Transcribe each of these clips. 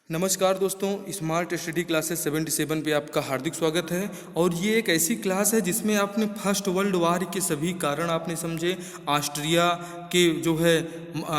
नमस्कार दोस्तों, smart study classes 77 पे आपका हार्दिक स्वागत है। और ये एक ऐसी क्लास है जिसमें आपने फर्स्ट वर्ल्ड वार के सभी कारण आपने समझे। ऑस्ट्रिया के जो है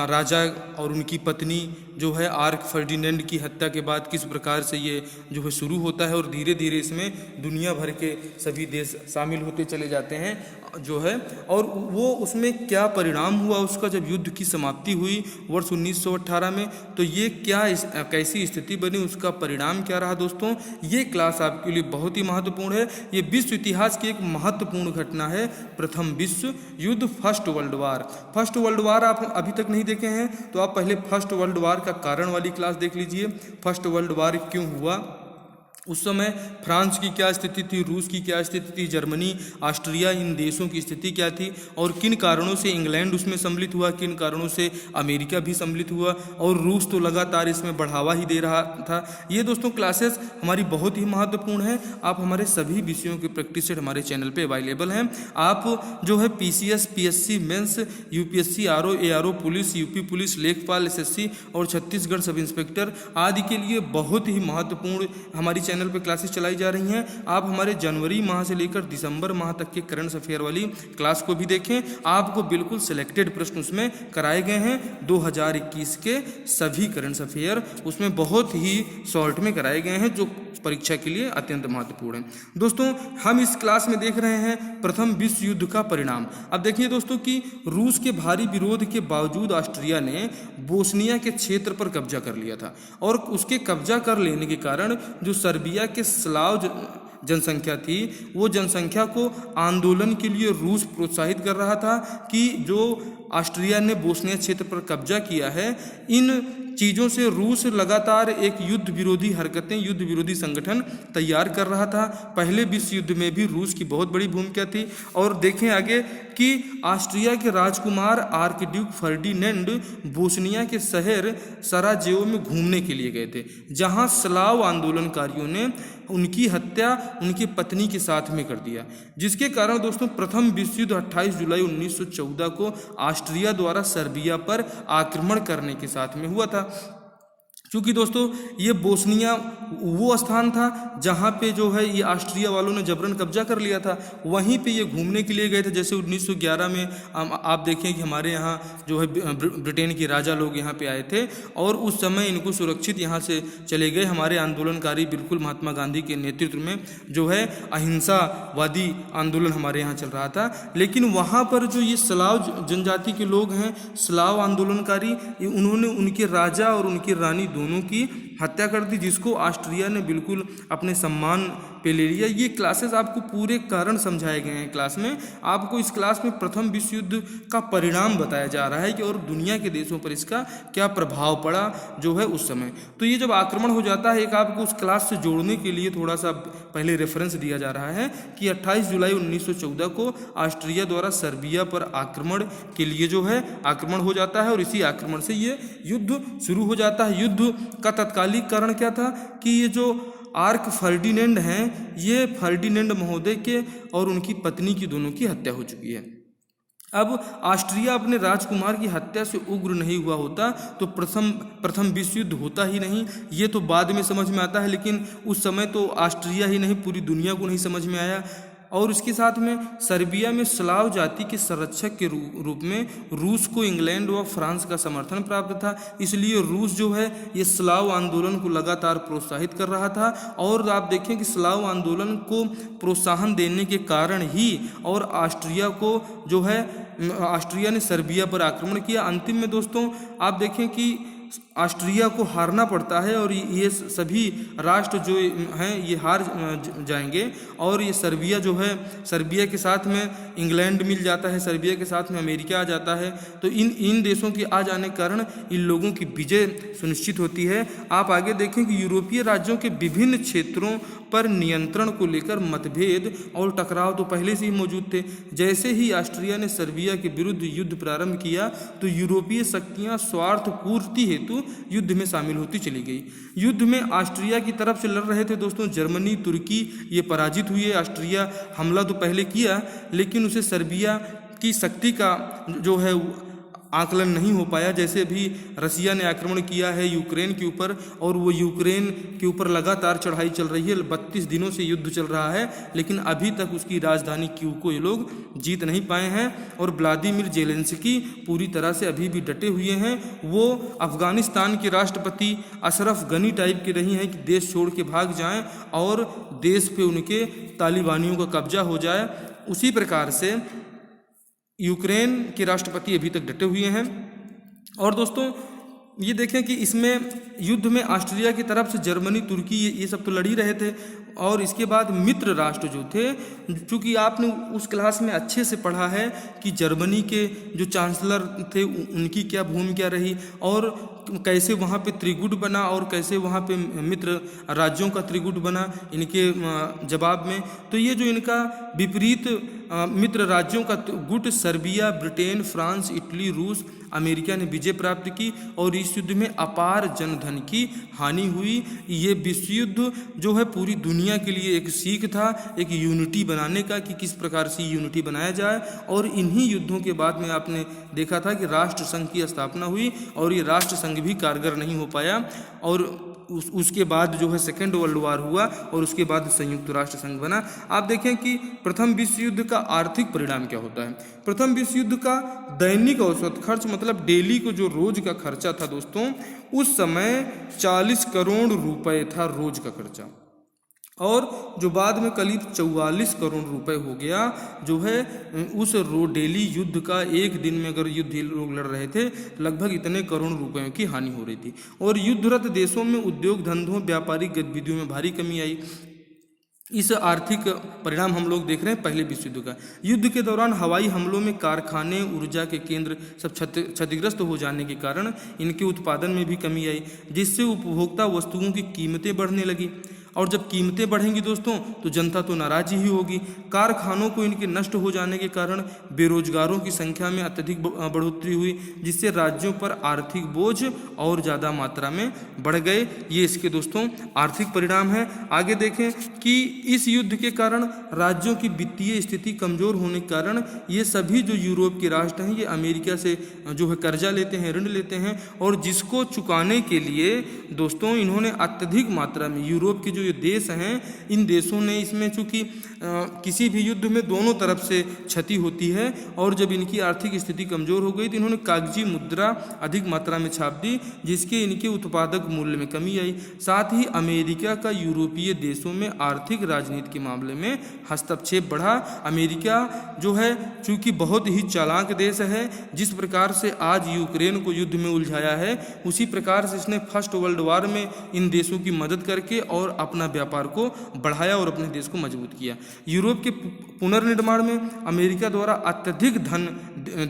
राजा और उनकी पत्नी जो है आर्क फर्डिनेंड की हत्या के बाद किस प्रकार से ये जो है शुरू होता है और धीरे धीरे इसमें दुनिया भर के सभी देश शामिल होते चले जाते हैं जो है। और वो उसमें क्या परिणाम हुआ उसका जब युद्ध की समाप्ति हुई वर्ष 1918 में, तो ये क्या कैसी स्थिति बनी, उसका परिणाम क्या रहा। दोस्तों ये क्लास आपके लिए बहुत ही महत्वपूर्ण है। ये विश्व इतिहास की एक महत्वपूर्ण घटना है, प्रथम विश्व युद्ध, फर्स्ट वर्ल्ड वार। फर्स्ट वर्ल्ड वार आप अभी तक नहीं देखे हैं तो आप पहले फर्स्ट वर्ल्ड वार का कारण वाली क्लास देख लीजिए। फर्स्ट वर्ल्ड वार क्यों हुआ, उस समय फ्रांस की क्या स्थिति थी, रूस की क्या स्थिति थी, जर्मनी, ऑस्ट्रिया, इन देशों की स्थिति क्या थी, और किन कारणों से इंग्लैंड उसमें सम्मिलित हुआ, किन कारणों से अमेरिका भी सम्मिलित हुआ, और रूस तो लगातार इसमें बढ़ावा ही दे रहा था। ये दोस्तों क्लासेस हमारी बहुत ही महत्वपूर्ण है। आप हमारे सभी विषयों के प्रैक्टिस सेट हमारे चैनल पे अवेलेबल हैं। आप जो है PCS, PSC mains, UPSC, RO, ARO, police, UP police, Lekhpal, SSC और छत्तीसगढ़ सब इंस्पेक्टर आदि के लिए बहुत ही महत्वपूर्ण हमारी चैनल पे क्लासेस चलाई जा रही हैं। आप हमारे जनवरी माह से लेकर दिसंबर माह तक के करंट अफेयर वाली क्लास को भी देखें। आपको बिल्कुल सिलेक्टेड प्रश्न उसमें कराए गए हैं। 2021 के सभी करंट अफेयर उसमें बहुत ही शॉर्ट में कराए गए हैं, जो परीक्षा के लिए अत्यंत महत्वपूर्ण है। दोस्तों हम इस क्लास में देख रहे हैं प्रथम विश्व युद्ध का परिणाम। अब देखिए दोस्तों कि रूस के भारी विरोध के बावजूद ऑस्ट्रिया ने बोस्निया के क्षेत्र पर कब्जा कर लिया था, और उसके कब्जा कर लेने के कारण जो सर्बिया के स्लाव जनसंख्या थी, वो जनसंख्या को आंदोलन के लिए रूस प्रोत्साहित कर रहा था कि जो ऑस्ट्रिया ने बोस्निया क्षेत्र पर कब्जा किया है, इन चीज़ों से रूस लगातार एक युद्ध विरोधी हरकतें, युद्ध विरोधी संगठन तैयार कर रहा था। पहले विश्व युद्ध में भी रूस की बहुत बड़ी भूमिका थी। और देखें आगे कि ऑस्ट्रिया के राजकुमार आर्कड्यूक फर्डिनेंड बोस्निया के शहर सराजेवो में घूमने के लिए गए थे, जहां स्लाव आंदोलनकारियों ने उनकी हत्या उनकी पत्नी के साथ में कर दिया, जिसके कारण दोस्तों प्रथम विश्व युद्ध 28 जुलाई 1914 को ऑस्ट्रिया द्वारा सर्बिया पर आक्रमण करने के साथ में हुआ था। क्योंकि दोस्तों ये बोस्निया वो स्थान था जहाँ पे जो है ये ऑस्ट्रिया वालों ने जबरन कब्जा कर लिया था, वहीं पे ये घूमने के लिए गए थे। जैसे 1911 में आप देखें कि हमारे यहाँ जो है ब्रिटेन के राजा लोग यहाँ पे आए थे, और उस समय इनको सुरक्षित यहाँ से चले गए। हमारे आंदोलनकारी बिल्कुल महात्मा गांधी के नेतृत्व में जो है अहिंसावादी आंदोलन हमारे यहाँ चल रहा था। लेकिन वहाँ पर जो ये स्लाव जनजाति के लोग हैं, स्लाव आंदोलनकारी, उन्होंने उनके राजा और उनकी रानी दोनों की हत्या कर दी, जिसको ऑस्ट्रिया ने बिल्कुल अपने सम्मान पे ले लिया। ये क्लासेस आपको पूरे कारण समझाए गए हैं क्लास में। आपको इस क्लास में प्रथम विश्व युद्ध का परिणाम बताया जा रहा है कि और दुनिया के देशों पर इसका क्या प्रभाव पड़ा जो है उस समय। तो ये जब आक्रमण हो जाता है, एक आपको उस क्लास से जोड़ने के लिए थोड़ा सा पहले रेफरेंस दिया जा रहा है कि 28 जुलाई 1914 को ऑस्ट्रिया द्वारा सर्बिया पर आक्रमण के लिए जो है आक्रमण हो जाता है, और इसी आक्रमण से ये युद्ध शुरू हो जाता है। युद्ध का तत्कालिक कारण क्या था कि ये जो आर्क फर्डिनेंड हैं, ये फर्डिनेंड महोदय के और उनकी पत्नी की दोनों की हत्या हो चुकी है। अब ऑस्ट्रिया अपने राजकुमार की हत्या से उग्र नहीं हुआ होता तो प्रथम विश्व युद्ध होता ही नहीं। ये तो बाद में समझ में आता है, लेकिन उस समय तो ऑस्ट्रिया ही नहीं पूरी दुनिया को नहीं समझ में आया। और उसके साथ में सर्बिया में स्लाव जाति के संरक्षक के रूप में रूस को इंग्लैंड व फ्रांस का समर्थन प्राप्त था, इसलिए रूस जो है ये स्लाव आंदोलन को लगातार प्रोत्साहित कर रहा था। और आप देखें कि स्लाव आंदोलन को प्रोत्साहन देने के कारण ही और ऑस्ट्रिया को जो है ऑस्ट्रिया ने सर्बिया पर आक्रमण किया। अंतिम में दोस्तों आप देखें कि ऑस्ट्रिया को हारना पड़ता है, और ये सभी राष्ट्र जो हैं ये हार जाएंगे, और ये सर्बिया जो है, सर्बिया के साथ में इंग्लैंड मिल जाता है, सर्बिया के साथ में अमेरिका आ जाता है। तो इन देशों के आ जाने के कारण इन लोगों की विजय सुनिश्चित होती है। आप आगे देखें कि यूरोपीय राज्यों के विभिन्न क्षेत्रों पर नियंत्रण को लेकर मतभेद और टकराव तो पहले से ही मौजूद थे। जैसे ही ऑस्ट्रिया ने सर्बिया के विरुद्ध युद्ध प्रारंभ किया तो यूरोपीय शक्तियां स्वार्थ पूर्ति हेतु युद्ध में शामिल होती चली गई। युद्ध में ऑस्ट्रिया की तरफ से लड़ रहे थे दोस्तों जर्मनी, तुर्की, ये पराजित हुए। ऑस्ट्रिया हमला तो पहले किया, लेकिन उसे सर्बिया की शक्ति का जो है आकलन नहीं हो पाया। जैसे अभी रसिया ने आक्रमण किया है यूक्रेन के ऊपर, और वो यूक्रेन के ऊपर लगातार चढ़ाई चल रही है, 32 दिनों से युद्ध चल रहा है, लेकिन अभी तक उसकी राजधानी कीव को ये लोग जीत नहीं पाए हैं। और व्लादिमीर जेलेंस्की पूरी तरह से अभी भी डटे हुए हैं। वो अफगानिस्तान के राष्ट्रपति अशरफ गनी टाइप के नहीं हैं कि देश छोड़ के भाग जाएं और देश पे उनके तालिबानियों का कब्जा हो जाए। उसी प्रकार से यूक्रेन के राष्ट्रपति अभी तक डटे हुए हैं। और दोस्तों ये देखें कि इसमें युद्ध में ऑस्ट्रिया की तरफ से जर्मनी, तुर्की ये सब तो लड़ ही रहे थे। और इसके बाद मित्र राष्ट्र जो थे, चूँकि आपने उस क्लास में अच्छे से पढ़ा है कि जर्मनी के जो चांसलर थे उनकी क्या भूमिका रही और कैसे वहाँ पे त्रिगुट बना और कैसे वहाँ पे मित्र राज्यों का त्रिगुट बना इनके जवाब में। तो ये जो इनका विपरीत मित्र राज्यों का गुट, सर्बिया, ब्रिटेन, फ्रांस, इटली, रूस, अमेरिका ने विजय प्राप्त की और इस युद्ध में अपार जनधन की हानि हुई। ये विश्व युद्ध जो है पूरी दुनिया के लिए एक सीख था, एक यूनिटी बनाने का कि किस प्रकार से यूनिटी बनाया जाए। और इन्हीं युद्धों के बाद में आपने देखा था कि राष्ट्र संघ की स्थापना हुई और ये राष्ट्र संघ भी कारगर नहीं हो पाया। और उसके बाद जो है सेकेंड वर्ल्ड वार हुआ और उसके बाद संयुक्त राष्ट्र संघ बना। आप देखें कि प्रथम विश्व युद्ध का आर्थिक परिणाम क्या होता है। प्रथम विश्व युद्ध का दैनिक औसत खर्च, मतलब डेली को जो रोज का खर्चा था दोस्तों, उस समय 40 करोड़ रुपए था रोज का खर्चा, और जो बाद में करीब 44 करोड़ रुपए हो गया जो है उस डेली युद्ध का। एक दिन में अगर युद्ध लोग लड़ रहे थे लगभग इतने करोड़ रुपयों की हानि हो रही थी। और युद्धरत देशों में उद्योग धंधों, व्यापारिक गतिविधियों में भारी कमी आई। इस आर्थिक परिणाम हम लोग देख रहे हैं पहले विश्व युद्ध का। युद्ध के दौरान हवाई हमलों में कारखाने, ऊर्जा के केंद्र सब क्षतिग्रस्त हो जाने के कारण इनके उत्पादन में भी कमी आई, जिससे उपभोक्ता वस्तुओं की कीमतें बढ़ने लगी। और जब कीमतें बढ़ेंगी दोस्तों तो जनता तो नाराज ही होगी। कारखानों को इनके नष्ट हो जाने के कारण बेरोजगारों की संख्या में अत्यधिक बढ़ोतरी हुई, जिससे राज्यों पर आर्थिक बोझ और ज़्यादा मात्रा में बढ़ गए। ये इसके दोस्तों आर्थिक परिणाम है। आगे देखें कि इस युद्ध के कारण राज्यों की वित्तीय स्थिति कमजोर होने के कारण ये सभी जो यूरोप के राष्ट्र हैं ये अमेरिका से जो है कर्जा लेते हैं, ऋण लेते हैं, और जिसको चुकाने के लिए दोस्तों इन्होंने अत्यधिक मात्रा में यूरोप के जो ये देश हैं इन देशों ने, इसमें चूंकि किसी भी युद्ध में दोनों तरफ से क्षति होती है, और जब इनकी आर्थिक स्थिति कमजोर हो गई तो इन्होंने कागजी मुद्रा अधिक मात्रा में छाप दी, जिसके इनके उत्पादक मूल्य में कमी आई। साथ ही अमेरिका का यूरोपीय देशों में आर्थिक राजनीति के मामले में हस्तक्षेप बढ़ा। अमेरिका जो है चूंकि बहुत ही चालाक देश है, जिस प्रकार से आज यूक्रेन को युद्ध में उलझाया है उसी प्रकार से इसने फर्स्ट वर्ल्ड वार में इन देशों की मदद करके और अपना व्यापार को बढ़ाया और अपने देश को मजबूत किया। यूरोप के पुनर्निर्माण में अमेरिका द्वारा अत्यधिक धन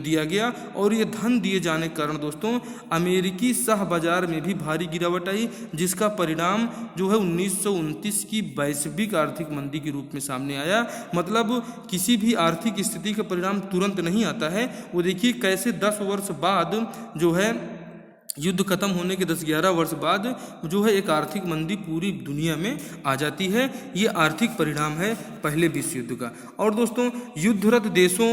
दिया गया, और ये धन दिए जाने के कारण दोस्तों अमेरिकी सह बाजार में भी भारी गिरावट आई, जिसका परिणाम जो है 1929 की वैश्विक आर्थिक मंदी के रूप में सामने आया। मतलब किसी भी आर्थिक स्थिति का परिणाम तुरंत नहीं आता है। वो देखिए कैसे 10 वर्ष बाद जो है युद्ध खत्म होने के 10-11 वर्ष बाद जो है एक आर्थिक मंदी पूरी दुनिया में आ जाती है। ये आर्थिक परिणाम है पहले विश्व युद्ध का। और दोस्तों युद्धरत देशों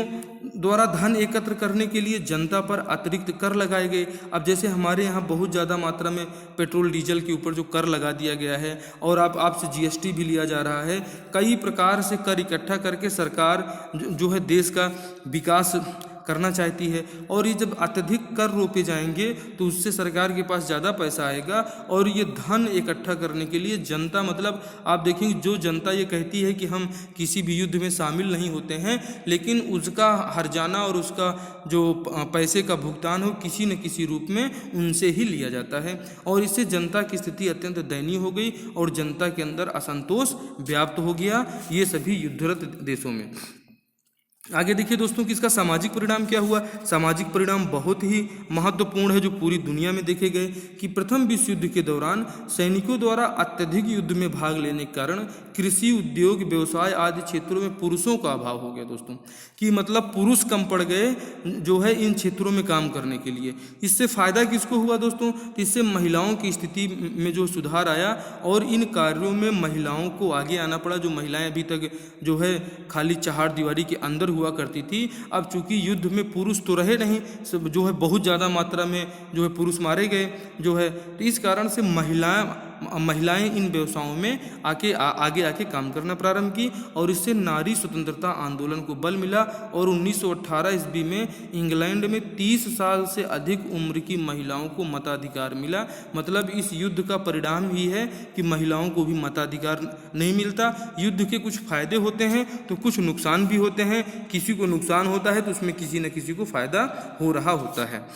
द्वारा धन एकत्र करने के लिए जनता पर अतिरिक्त कर लगाए गए। अब जैसे हमारे यहाँ बहुत ज़्यादा मात्रा में पेट्रोल डीजल के ऊपर जो कर लगा दिया गया है, और आपसे जीएसटी भी लिया जा रहा है, कई प्रकार से कर इकट्ठा करके सरकार जो है देश का विकास करना चाहती है। और ये जब अत्यधिक कर रोपे जाएंगे तो उससे सरकार के पास ज़्यादा पैसा आएगा, और ये धन इकट्ठा करने के लिए जनता, मतलब आप देखेंगे जो जनता ये कहती है कि हम किसी भी युद्ध में शामिल नहीं होते हैं, लेकिन उसका हर्जाना और उसका जो पैसे का भुगतान हो किसी न किसी रूप में उनसे ही लिया जाता है। और इससे जनता की स्थिति अत्यंत दयनीय हो गई और जनता के अंदर असंतोष व्याप्त हो गया, ये सभी युद्धरत देशों में। आगे देखिए दोस्तों कि इसका सामाजिक परिणाम क्या हुआ। सामाजिक परिणाम बहुत ही महत्वपूर्ण है जो पूरी दुनिया में देखे गए कि प्रथम विश्व युद्ध के दौरान सैनिकों द्वारा अत्यधिक युद्ध में भाग लेने के कारण कृषि, उद्योग, व्यवसाय आदि क्षेत्रों में पुरुषों का अभाव हो गया दोस्तों, कि मतलब पुरुष कम पड़ गए जो है इन क्षेत्रों में काम करने के लिए। इससे फायदा किसको हुआ दोस्तों, इससे महिलाओं की स्थिति में जो सुधार आया और इन कार्यों में महिलाओं को आगे आना पड़ा। जो महिलाएं अभी तक जो है खाली चहार दीवारी के अंदर हुआ करती थी। अब चूंकि युद्ध में पुरुष तो रहे नहीं, सब जो है बहुत ज़्यादा मात्रा में जो है पुरुष मारे गए जो है, तो इस कारण से महिलाएं इन व्यवसायों में आगे आके काम करना प्रारंभ की और इससे नारी स्वतंत्रता आंदोलन को बल मिला। और 1918 ईस्वी में इंग्लैंड में 30 साल से अधिक उम्र की महिलाओं को मताधिकार मिला। मतलब इस युद्ध का परिणाम ही है कि महिलाओं को भी मताधिकार नहीं मिलता। युद्ध के कुछ फायदे होते हैं तो कुछ नुकसान भी होते हैं। किसी को नुकसान होता है तो उसमें किसी न किसी को फायदा हो रहा होता है।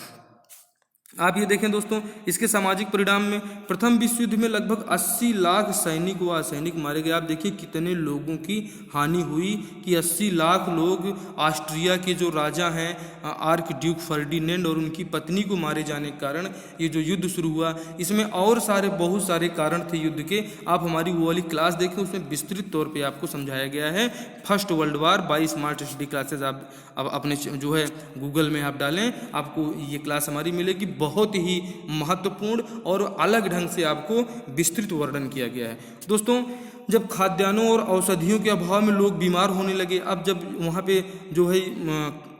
आप ये देखें दोस्तों, इसके सामाजिक परिणाम में प्रथम विश्व युद्ध में लगभग 80 लाख सैनिक व असैनिक मारे गए। आप देखिए कितने लोगों की हानि हुई कि 80 लाख लोग ऑस्ट्रिया के जो राजा हैं आर्क ड्यूक फर्डिनेंड और उनकी पत्नी को मारे जाने के कारण ये जो युद्ध शुरू हुआ। इसमें और बहुत सारे कारण थे युद्ध के। आप हमारी वो वाली क्लास देखें, उसमें विस्तृत तौर पर आपको समझाया गया है। First world war by smart study classes आप अब अपने जो है गूगल में आप डालें, आपको ये क्लास हमारी मिलेगी। बहुत ही महत्वपूर्ण और अलग ढंग से आपको विस्तृत वर्णन किया गया है। दोस्तों, जब खाद्यान्नों और औषधियों के अभाव में लोग बीमार होने लगे, अब जब वहाँ पे जो है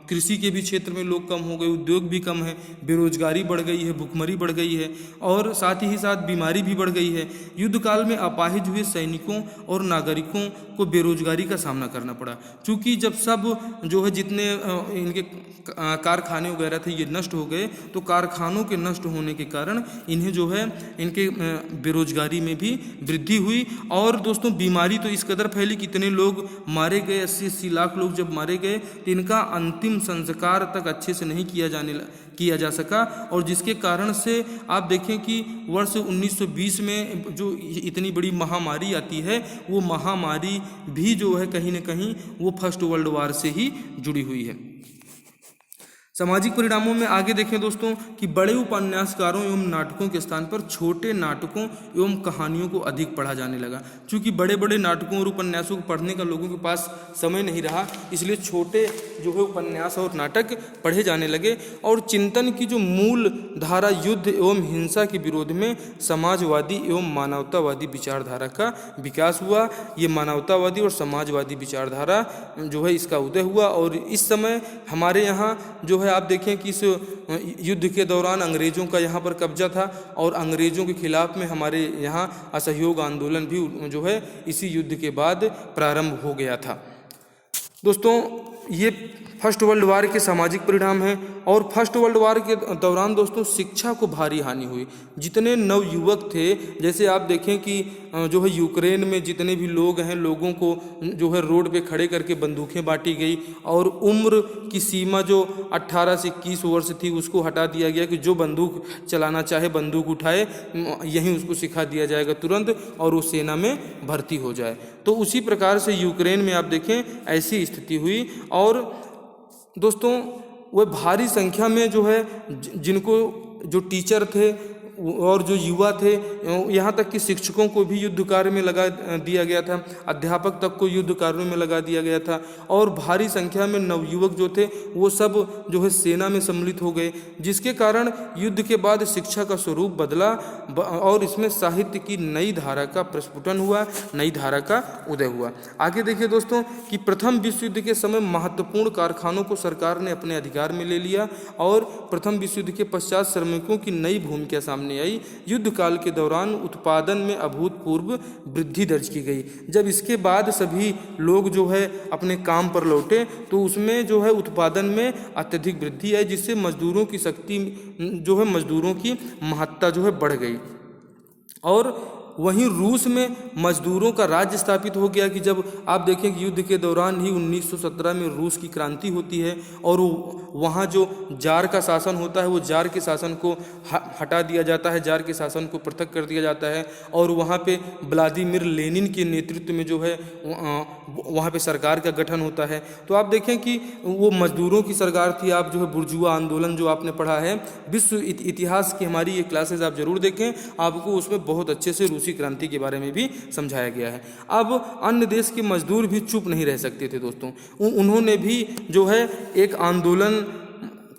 कृषि के भी क्षेत्र में लोग कम हो गए, उद्योग भी कम है, बेरोजगारी बढ़ गई है, भुखमरी बढ़ गई है और साथ ही साथ बीमारी भी बढ़ गई है। युद्ध काल में अपाहिज हुए सैनिकों और नागरिकों को बेरोजगारी का सामना करना पड़ा। क्योंकि जब सब जो है जितने इनके कारखाने वगैरह थे ये नष्ट हो गए, तो कारखानों के नष्ट होने के कारण इन्हें जो है इनके बेरोजगारी में भी वृद्धि हुई। और दोस्तों, बीमारी तो इस कदर फैली, कितने लोग मारे गए, 80 लाख लोग जब मारे गए तो इनका अंतिम संस्कार तक अच्छे से नहीं किया जा सका। और जिसके कारण से आप देखें कि वर्ष 1920 में जो इतनी बड़ी महामारी आती है, वो महामारी भी जो है कहीं न कहीं वो फर्स्ट वर्ल्ड वार से ही जुड़ी हुई है। सामाजिक परिणामों में आगे देखें दोस्तों कि बड़े उपन्यासकारों एवं नाटकों के स्थान पर छोटे नाटकों एवं कहानियों को अधिक पढ़ा जाने लगा। क्योंकि बड़े बड़े नाटकों और उपन्यासों को पढ़ने का लोगों के पास समय नहीं रहा, इसलिए छोटे जो है उपन्यास और नाटक पढ़े जाने लगे। और चिंतन की जो मूल धारा युद्ध एवं हिंसा के विरोध में समाजवादी एवं मानवतावादी विचारधारा का विकास हुआ। ये मानवतावादी और समाजवादी विचारधारा जो है इसका उदय हुआ। और इस समय हमारे यहाँ जो है आप देखें कि इस युद्ध के दौरान अंग्रेज़ों का यहाँ पर कब्जा था और अंग्रेज़ों के खिलाफ में हमारे यहाँ असहयोग आंदोलन भी जो है इसी युद्ध के बाद प्रारंभ हो गया था। दोस्तों, ये फर्स्ट वर्ल्ड वार के सामाजिक परिणाम हैं। और फर्स्ट वर्ल्ड वार के दौरान दोस्तों शिक्षा को भारी हानि हुई। जितने नवयुवक थे, जैसे आप देखें कि जो है यूक्रेन में जितने भी लोग हैं, लोगों को जो है रोड पे खड़े करके बंदूकें बांटी गई और उम्र की सीमा जो 18 से 21 वर्ष थी उसको हटा दिया गया कि जो बंदूक चलाना चाहे बंदूक उठाए, यहीं उसको सिखा दिया जाएगा तुरंत और वो सेना में भर्ती हो जाए। तो उसी प्रकार से यूक्रेन में आप देखें ऐसी स्थिति हुई। और दोस्तों, वह भारी संख्या में जो है जिनको जो टीचर थे और जो युवा थे, यहाँ तक कि शिक्षकों को भी युद्ध कार्य में लगा दिया गया था, अध्यापक तक को युद्ध कार्यों में लगा दिया गया था। और भारी संख्या में नवयुवक जो थे वो सब जो है सेना में सम्मिलित हो गए, जिसके कारण युद्ध के बाद शिक्षा का स्वरूप बदला और इसमें साहित्य की नई धारा का प्रस्फुटन हुआ, नई धारा का उदय हुआ। आगे देखिए दोस्तों कि प्रथम विश्व युद्ध के समय महत्वपूर्ण कारखानों को सरकार ने अपने अधिकार में ले लिया और प्रथम विश्व युद्ध के पश्चात श्रमिकों की नई भूमिका सामने आई। युद्ध काल के दौरान उत्पादन में अभूतपूर्व वृद्धि दर्ज की गई। जब इसके बाद सभी लोग जो है अपने काम पर लौटे तो उसमें जो है उत्पादन में अत्यधिक वृद्धि आई, जिससे मजदूरों की शक्ति जो है मजदूरों की महत्ता जो है बढ़ गई। और वहीं रूस में मजदूरों का राज्य स्थापित हो गया कि जब आप देखें कि युद्ध के दौरान ही 1917 में रूस की क्रांति होती है और वहाँ जो जार का शासन होता है वो जार के शासन को हटा दिया जाता है, जार के शासन को पृथक कर दिया जाता है और वहाँ पे व्लादिमीर लेनिन के नेतृत्व में जो है वहाँ पे सरकार का गठन होता है। तो आप देखें कि वो मजदूरों की सरकार थी। आप जो है बुर्जुआ आंदोलन जो आपने पढ़ा है, विश्व इतिहास की हमारी ये क्लासेज आप जरूर देखें, आपको उसमें बहुत अच्छे से रूसी क्रांति के बारे में भी समझाया गया है। अब अन्य देश के मजदूर भी चुप नहीं रह सकते थे दोस्तों, उन्होंने भी जो है एक आंदोलन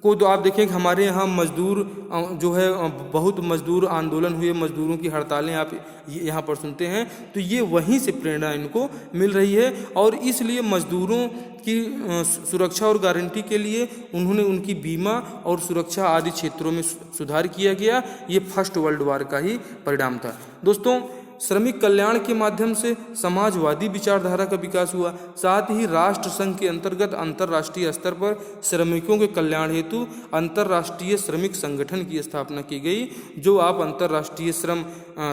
को तो आप देखें कि हमारे यहाँ मजदूर जो है बहुत मजदूर आंदोलन हुए, मजदूरों की हड़तालें आप यहाँ पर सुनते हैं, तो ये वहीं से प्रेरणा इनको मिल रही है। और इसलिए मजदूरों की सुरक्षा और गारंटी के लिए उन्होंने उनकी बीमा और सुरक्षा आदि क्षेत्रों में सुधार किया गया। ये फर्स्ट वर्ल्ड वार का ही परिणाम था। दोस्तों, श्रमिक कल्याण के माध्यम से समाजवादी विचारधारा का विकास हुआ। साथ ही राष्ट्र संघ के अंतर्गत अंतर्राष्ट्रीय स्तर पर श्रमिकों के कल्याण हेतु अंतर्राष्ट्रीय श्रमिक संगठन की स्थापना की गई। जो आप अंतर्राष्ट्रीय श्रम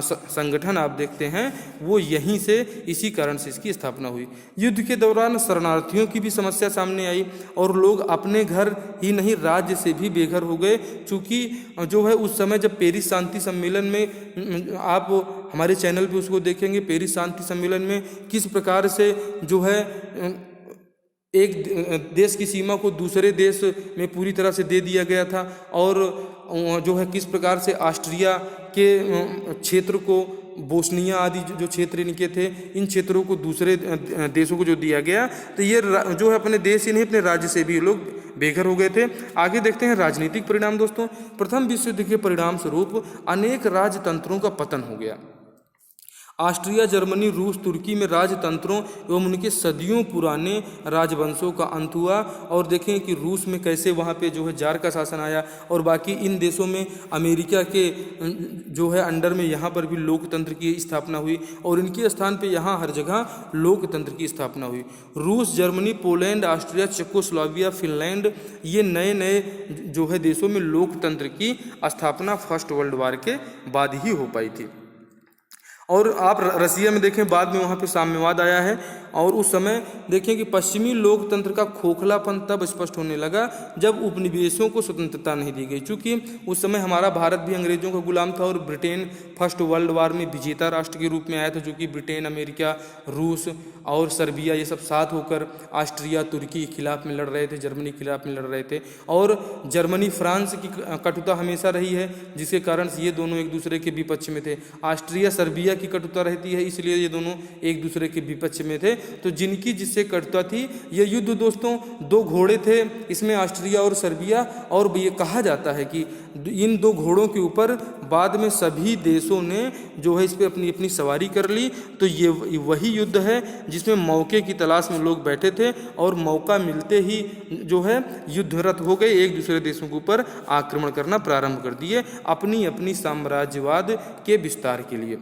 संगठन आप देखते हैं वो यहीं से, इसी कारण से इसकी स्थापना हुई। युद्ध के दौरान शरणार्थियों की भी समस्या सामने आई और लोग अपने घर ही नहीं राज्य से भी बेघर हो गए। चूँकि जो है उस समय जब पेरिस शांति सम्मेलन में, आप हमारे चैनल पे उसको देखेंगे, पेरिस शांति सम्मेलन में किस प्रकार से जो है एक देश की सीमा को दूसरे देश में पूरी तरह से दे दिया गया था, और जो है किस प्रकार से ऑस्ट्रिया के क्षेत्र को, बोस्निया आदि जो क्षेत्र इनके थे, इन क्षेत्रों को दूसरे देशों को जो दिया गया, तो ये जो है अपने देश ही नहीं अपने राज्य से भी लोग बेघर हो गए थे। आगे देखते हैं राजनीतिक परिणाम। दोस्तों, प्रथम विश्व युद्ध के परिणाम स्वरूप अनेक राजतंत्रों का पतन हो गया। ऑस्ट्रिया, जर्मनी, रूस, तुर्की में राजतंत्रों एवं उनके सदियों पुराने राजवंशों का अंत हुआ। और देखें कि रूस में कैसे वहाँ पे जो है जार का शासन आया, और बाकी इन देशों में अमेरिका के जो है अंडर में यहाँ पर भी लोकतंत्र की स्थापना हुई, और इनके स्थान पे यहाँ हर जगह लोकतंत्र की स्थापना हुई। रूस, Germany, Poland, Austria, Czechoslovakia, Finland, ये नए नए जो है देशों में लोकतंत्र की स्थापना फर्स्ट वर्ल्ड वार के बाद ही हो पाई थी। और आप रसिया में देखें, बाद में वहाँ पे साम्यवाद आया है, और उस समय देखें कि पश्चिमी लोकतंत्र का खोखलापन तब स्पष्ट होने लगा जब उपनिवेशों को स्वतंत्रता नहीं दी गई। चूँकि उस समय हमारा भारत भी अंग्रेजों का गुलाम था, और ब्रिटेन फर्स्ट वर्ल्ड वार में विजेता राष्ट्र के रूप में आया था, जो कि ब्रिटेन, अमेरिका, रूस और सर्बिया ये सब साथ होकर ऑस्ट्रिया, तुर्की के खिलाफ में लड़ रहे थे, जर्मनी के खिलाफ में लड़ रहे थे। और जर्मनी, फ्रांस की कटुता हमेशा रही है, जिसके कारण से ये दोनों एक दूसरे के विपक्ष में थे। ऑस्ट्रिया, सर्बिया की कटुता रहती है, इसलिए ये दोनों एक दूसरे के विपक्ष में थे। तो जिनकी जिससे कटुता थी, ये युद्ध दोस्तों दो घोड़े थे इसमें, ऑस्ट्रिया और सर्बिया, और ये कहा जाता है कि इन दो घोड़ों के ऊपर बाद में सभी देशों ने जो है इस पर अपनी अपनी सवारी कर ली। तो ये वही युद्ध है जिसमें मौके की तलाश में लोग बैठे थे, और मौका मिलते ही जो है युद्धरत हो गए, एक दूसरे देशों के ऊपर आक्रमण करना प्रारंभ कर दिए अपनी अपनी साम्राज्यवाद के विस्तार के लिए।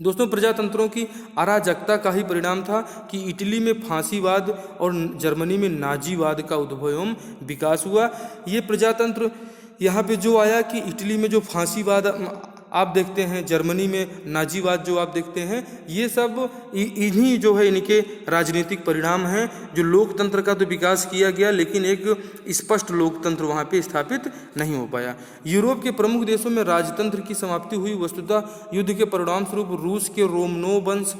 दोस्तों, प्रजातंत्रों की अराजकता का ही परिणाम था कि इटली में फांसीवाद और जर्मनी में नाजीवाद का उद्भव एवं विकास हुआ। ये प्रजातंत्र यहाँ पे जो आया कि इटली में जो फांसीवाद आप देखते हैं, जर्मनी में नाजीवाद जो आप देखते हैं, ये सब इन्हीं जो है इनके राजनीतिक परिणाम हैं। जो लोकतंत्र का तो विकास किया गया, लेकिन एक स्पष्ट लोकतंत्र वहाँ पे स्थापित नहीं हो पाया। यूरोप के प्रमुख देशों में राजतंत्र की समाप्ति हुई। वस्तुतः युद्ध के परिणाम स्वरूप रूस के रोमनो वंश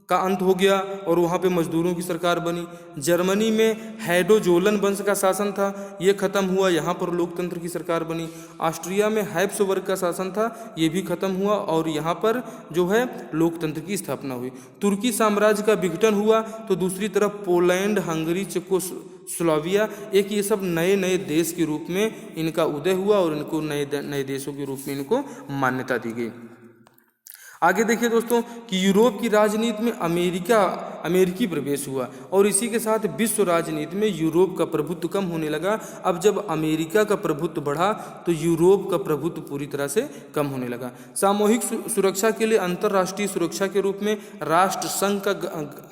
का अंत हो गया और वहाँ पे मजदूरों की सरकार बनी। जर्मनी में हैडोजोलन वंश का शासन था, ये खत्म हुआ, यहाँ पर लोकतंत्र की सरकार बनी। ऑस्ट्रिया में हैब्सबर्ग का शासन था, ये भी खत्म हुआ और यहाँ पर जो है लोकतंत्र की स्थापना हुई। तुर्की साम्राज्य का विघटन हुआ, तो दूसरी तरफ पोलैंड, हंगरी, चेकोस्लोवाकिया, एक ये सब नए नए देश के रूप में इनका उदय हुआ और इनको नए देशों के रूप में इनको मान्यता दी गई। आगे देखिए दोस्तों कि यूरोप की राजनीति में अमेरिकी प्रवेश हुआ और इसी के साथ विश्व राजनीति में यूरोप का प्रभुत्व कम होने लगा। अब जब अमेरिका का प्रभुत्व बढ़ा तो यूरोप का प्रभुत्व पूरी तरह से कम होने लगा। सामूहिक सुरक्षा के लिए अंतर्राष्ट्रीय सुरक्षा के रूप में राष्ट्र संघ का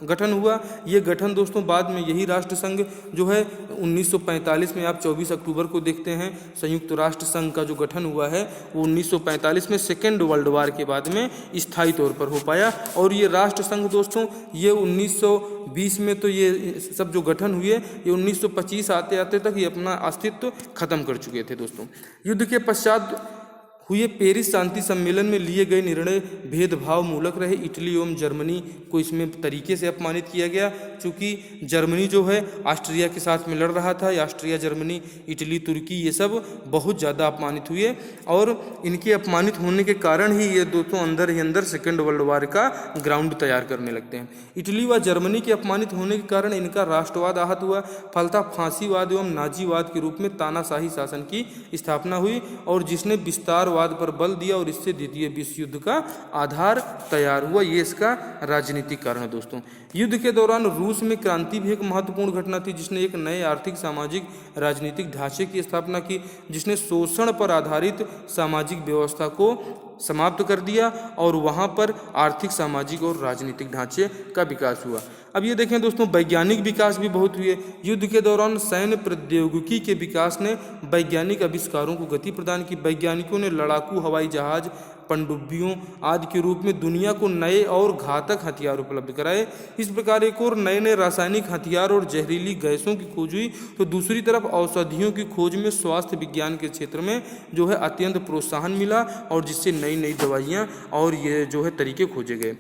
गठन हुआ। ये गठन दोस्तों बाद में यही राष्ट्र संघ जो है 1945 में, आप 24 अक्टूबर को देखते हैं, संयुक्त राष्ट्र संघ का जो गठन हुआ है वो 1945 में सेकेंड वर्ल्ड वार के बाद में स्थायी तौर पर हो पाया। और ये राष्ट्र संघ दोस्तों ये 1920 में तो ये सब जो गठन हुए, ये 1925 आते आते तक ये अपना अस्तित्व खत्म कर चुके थे। दोस्तों, युद्ध के पश्चात हुए पेरिस शांति सम्मेलन में लिए गए निर्णय भेदभाव मूलक रहे। इटली एवं जर्मनी को इसमें तरीके से अपमानित किया गया, चूँकि जर्मनी जो है ऑस्ट्रिया के साथ में लड़ रहा था। ऑस्ट्रिया, जर्मनी, इटली, तुर्की ये सब बहुत ज़्यादा अपमानित हुए और इनके अपमानित होने के कारण ही ये दोस्तों अंदर ही अंदर सेकेंड वर्ल्ड वार का ग्राउंड तैयार करने लगते हैं। इटली व जर्मनी के अपमानित होने के कारण इनका राष्ट्रवाद आहत हुआ। फलतः फांसीवाद एवं नाजीवाद के रूप में तानाशाही शासन की स्थापना हुई और जिसने विस्तारवाद पर बल दिया और इससे द्वितीय विश्व युद्ध का आधार तैयार हुआ। ये इसका राजनीतिक कारण है दोस्तों। युद्ध के दौरान रूस में क्रांति भी एक महत्वपूर्ण घटना थी, जिसने एक नए आर्थिक, सामाजिक, राजनीतिक ढांचे की स्थापना की, जिसने शोषण पर आधारित सामाजिक व्यवस्था को समाप्त कर दिया और वहाँ पर आर्थिक, सामाजिक और राजनीतिक ढांचे का विकास हुआ। अब ये देखें दोस्तों, वैज्ञानिक विकास भी बहुत हुए। युद्ध के दौरान सैन्य प्रौद्योगिकी के विकास ने वैज्ञानिक आविष्कारों को गति प्रदान की। वैज्ञानिकों ने लड़ाकू हवाई जहाज, पनडुब्बियों आदि के रूप में दुनिया को नए और घातक हथियार उपलब्ध कराए। इस प्रकार एक और नए नए रासायनिक हथियार और जहरीली गैसों की खोज हुई, तो दूसरी तरफ औषधियों की खोज में स्वास्थ्य विज्ञान के क्षेत्र में जो है अत्यंत प्रोत्साहन मिला और जिससे नई नई दवाइयाँ और ये जो है तरीके खोजे गए।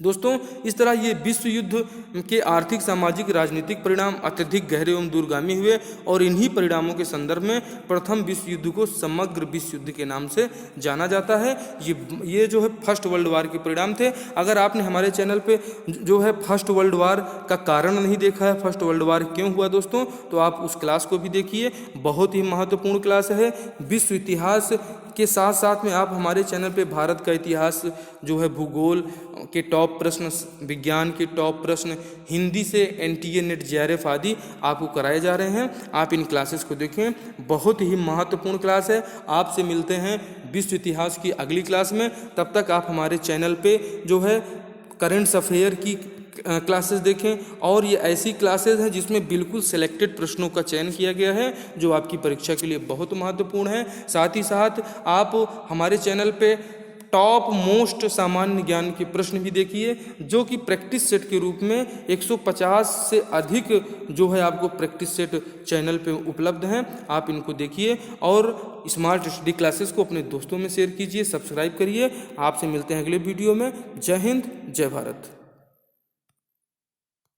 दोस्तों, इस तरह ये विश्व युद्ध के आर्थिक, सामाजिक, राजनीतिक परिणाम अत्यधिक गहरे एवं दूरगामी हुए और इन्हीं परिणामों के संदर्भ में प्रथम विश्व युद्ध को समग्र विश्व युद्ध के नाम से जाना जाता है। ये जो है फर्स्ट वर्ल्ड वार के परिणाम थे। अगर आपने हमारे चैनल पे जो है फर्स्ट वर्ल्ड वार का कारण नहीं देखा है, फर्स्ट वर्ल्ड वार क्यों हुआ दोस्तों, तो आप उस क्लास को भी देखिए, बहुत ही महत्वपूर्ण क्लास है। विश्व इतिहास के साथ साथ में आप हमारे चैनल पे भारत का इतिहास जो है, भूगोल के टॉप प्रश्न, विज्ञान के टॉप प्रश्न, हिंदी से NTA नेट JRF आदि आपको कराए जा रहे हैं। आप इन क्लासेस को देखें, बहुत ही महत्वपूर्ण क्लास है। आपसे मिलते हैं विश्व इतिहास की अगली क्लास में। तब तक आप हमारे चैनल पे जो है करेंट्स अफेयर की क्लासेस देखें और ये ऐसी क्लासेस हैं जिसमें बिल्कुल सिलेक्टेड प्रश्नों का चयन किया गया है जो आपकी परीक्षा के लिए बहुत महत्वपूर्ण है। साथ ही साथ आप हमारे चैनल पे टॉप मोस्ट सामान्य ज्ञान के प्रश्न भी देखिए, जो कि प्रैक्टिस सेट के रूप में 150 से अधिक जो है आपको प्रैक्टिस सेट चैनल पे उपलब्ध हैं। आप इनको देखिए और स्मार्ट स्टडी क्लासेस को अपने दोस्तों में शेयर कीजिए, सब्सक्राइब करिए। आपसे मिलते हैं अगले वीडियो में। जय हिंद, जय भारत।